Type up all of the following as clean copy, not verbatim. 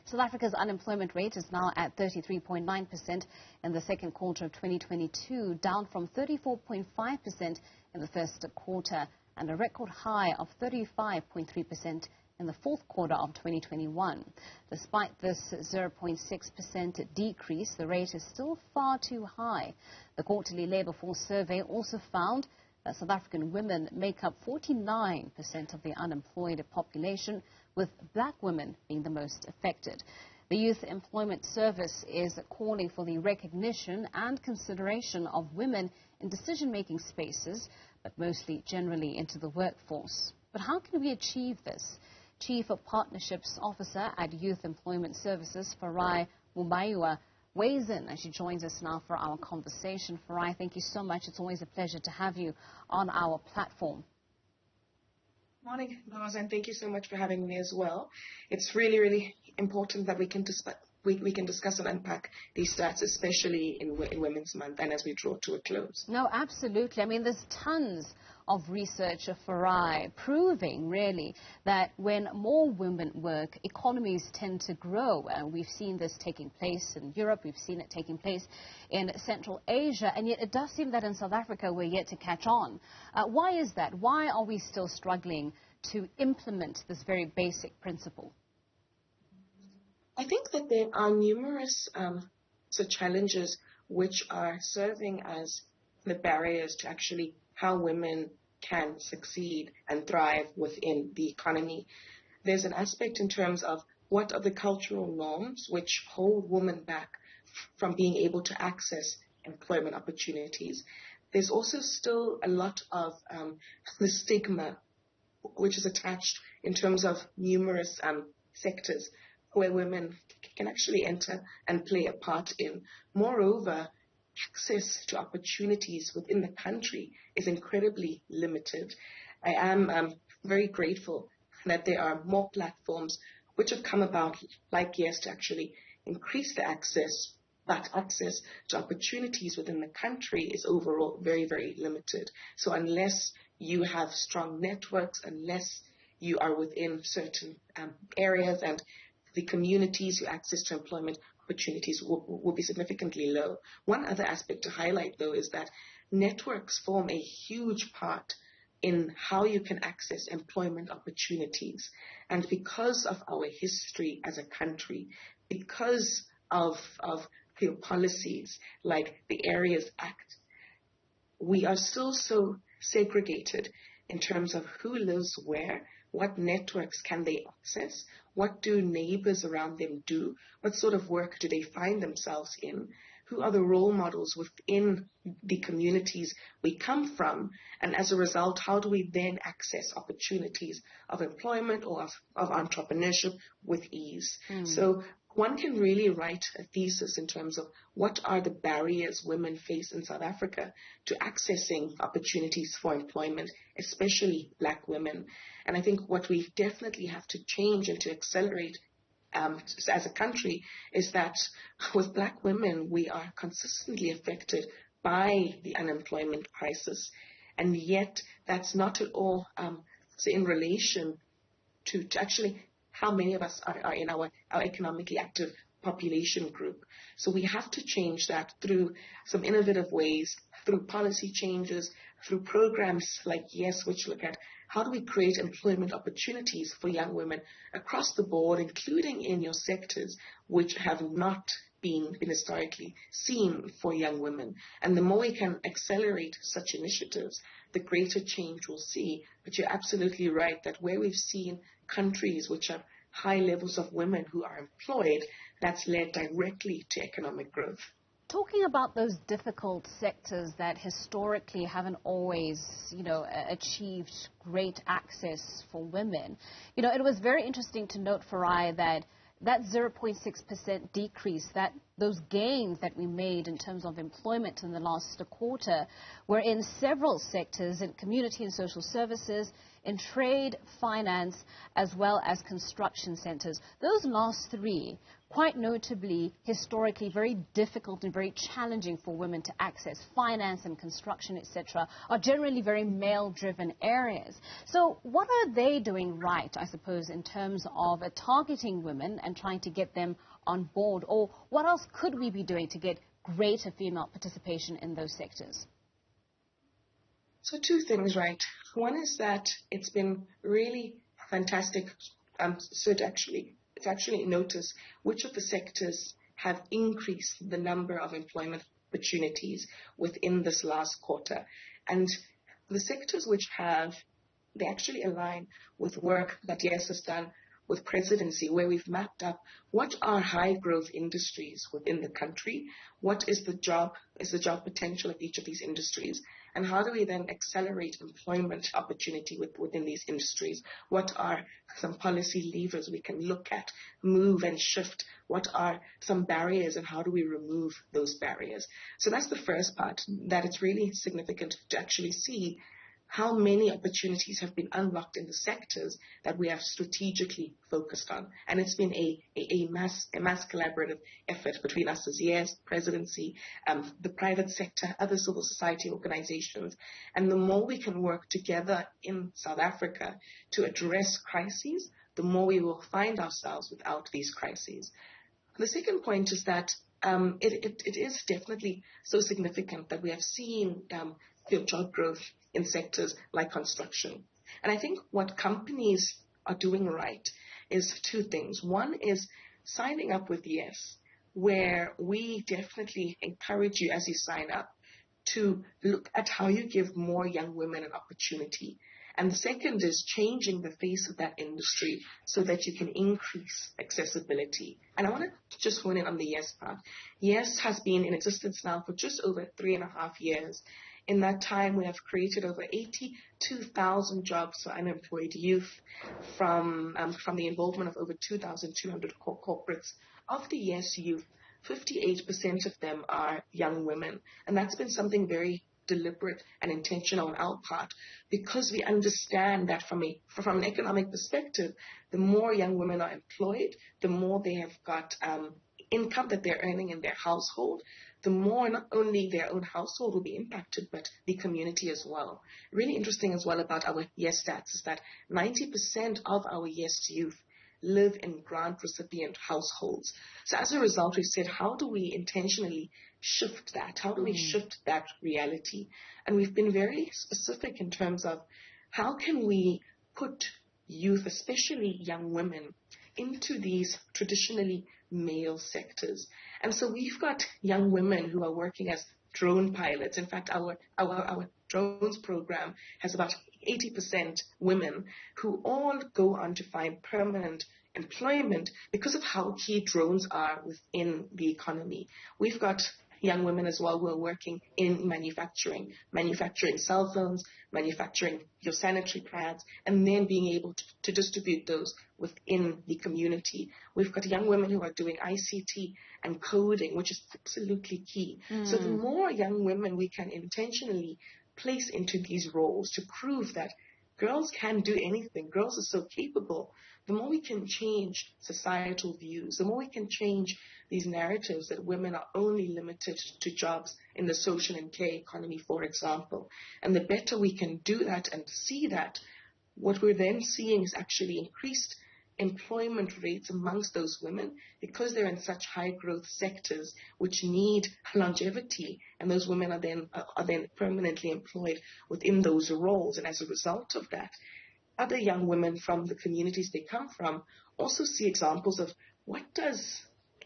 South Africa's unemployment rate is now at 33.9% in the second quarter of 2022, down from 34.5% in the first quarter and a record high of 35.3% in the fourth quarter of 2021. Despite this 0.6% decrease, the rate is still far too high. The quarterly labour force survey also found that South African women make up 49% of the unemployed population, with black women being the most affected. The Youth Employment Service is calling for the recognition and consideration of women in decision-making spaces, but mostly generally into the workforce. But how can we achieve this? Chief of Partnerships Officer at Youth Employment Services, Farai Mubaiwa, weighs in, and she joins us now for our conversation. Farai, thank you so much. It's always a pleasure to have you on our platform. Morning, Naz, and thank you so much for having me as well. It's really, really important that we can discuss and unpack these stats, especially in Women's Month and as we draw to a close. No, absolutely. I mean, there's tons of research, Farai, proving really that when more women work, economies tend to grow. We've seen this taking place in Europe, we've seen it taking place in Central Asia, and yet it does seem that in South Africa we're yet to catch on. Why is that? Why are we still struggling to implement this very basic principle? I think that there are numerous challenges which are serving as the barriers to actually how women can succeed and thrive within the economy. There's an aspect in terms of what are the cultural norms which hold women back from being able to access employment opportunities. There's also still a lot of the stigma which is attached in terms of numerous sectors where women can actually enter and play a part in. Moreover, access to opportunities within the country is incredibly limited. I am very grateful that there are more platforms which have come about, like YES, to actually increase the access, but access to opportunities within the country is overall very, very limited. So unless you have strong networks, unless you are within certain areas and the communities, your access to employment opportunities will be significantly low. One other aspect to highlight, though, is that networks form a huge part in how you can access employment opportunities. And because of our history as a country, because of your policies like the Areas Act, we are still so segregated in terms of who lives where, what networks can they access, what do neighbors around them do, what sort of work do they find themselves in, who are the role models within the communities we come from, and as a result, how do we then access opportunities of employment or of entrepreneurship with ease? So one can really write a thesis in terms of what are the barriers women face in South Africa to accessing opportunities for employment, especially black women. And I think what we definitely have to change and to accelerate as a country is that with black women, we are consistently affected by the unemployment crisis. And yet that's not at all in relation to actually how many of us are in our economically active population group. So we have to change that through some innovative ways, through policy changes, through programs like YES, which look at how do we create employment opportunities for young women across the board, including in your sectors which have not been historically seen for young women. And the more we can accelerate such initiatives, the greater change we'll see. But you're absolutely right that where we've seen countries which have high levels of women who are employed, that's led directly to economic growth. Talking about those difficult sectors that historically haven't always, achieved great access for women, it was very interesting to note, Farai, that 0.6% decrease, those gains that we made in terms of employment in the last quarter were in several sectors, in community and social services, in trade, finance, as well as construction centres. Those last three, quite notably, historically, very difficult and very challenging for women to access. Finance and construction, etc., are generally very male-driven areas. So what are they doing right, I suppose, in terms of targeting women and trying to get them on board? Or what else could we be doing to get greater female participation in those sectors? So two things, right? One is that it's been really fantastic it's actually notice which of the sectors have increased the number of employment opportunities within this last quarter. And the sectors which they actually align with work that YES has done with presidency, where we've mapped up what are high growth industries within the country, what is the job potential of each of these industries, and how do we then accelerate employment opportunity within these industries? What are some policy levers we can look at, move and shift? What are some barriers and how do we remove those barriers? So that's the first part, that it's really significant to actually see how many opportunities have been unlocked in the sectors that we have strategically focused on. And it's been a mass collaborative effort between us as YES, presidency, the private sector, other civil society organizations. And the more we can work together in South Africa to address crises, the more we will find ourselves without these crises. The second point is that it is definitely so significant that we have seen job growth in sectors like construction. And I think what companies are doing right is two things. One is signing up with YES, where we definitely encourage you as you sign up to look at how you give more young women an opportunity. And the second is changing the face of that industry so that you can increase accessibility. And I want to just hone in on the YES part. YES has been in existence now for just over 3.5 years. In that time, we have created over 82,000 jobs for unemployed youth from the involvement of over 2,200 corporates. Of the YES youth, 58% of them are young women. And that's been something very deliberate and intentional on our part, because we understand that from an economic perspective, the more young women are employed, the more they have got income that they're earning in their household, the more not only their own household will be impacted, but the community as well. Really interesting as well about our YES stats is that 90% of our YES youth live in grant recipient households. So as a result, we've said, how do we intentionally shift that? How do we shift that reality? And we've been very specific in terms of how can we put youth, especially young women, into these traditionally male sectors. And so we've got young women who are working as drone pilots. In fact, our drones program has about 80% women who all go on to find permanent employment because of how key drones are within the economy. We've got young women as well who are working in manufacturing cell phones, manufacturing your sanitary pads, and then being able to distribute those within the community. We've got young women who are doing ICT and coding, which is absolutely key. So the more young women we can intentionally place into these roles to prove that girls can do anything, girls are so capable, the more we can change societal views, the more we can change these narratives that women are only limited to jobs in the social and care economy, for example. And the better we can do that and see that, what we're then seeing is actually increased employment rates amongst those women because they're in such high growth sectors which need longevity, and those women are then permanently employed within those roles. And as a result of that, other young women from the communities they come from also see examples of what does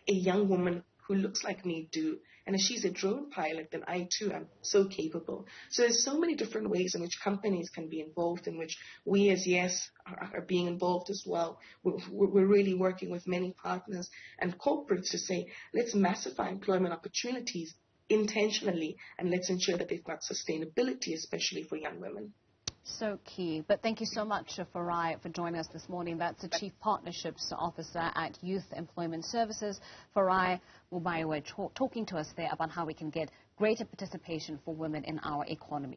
a young woman who looks like me do? And if she's a drone pilot, then I too am so capable. So there's so many different ways in which companies can be involved, in which we as YES are being involved as well. We're really working with many partners and corporates to say, let's massify employment opportunities intentionally, and let's ensure that they've got sustainability, especially for young women. So key. But thank you so much, Farai, for joining us this morning. That's the Chief Partnerships Officer at Youth Employment Services, Farai Mubaiwa, talking to us there about how we can get greater participation for women in our economy.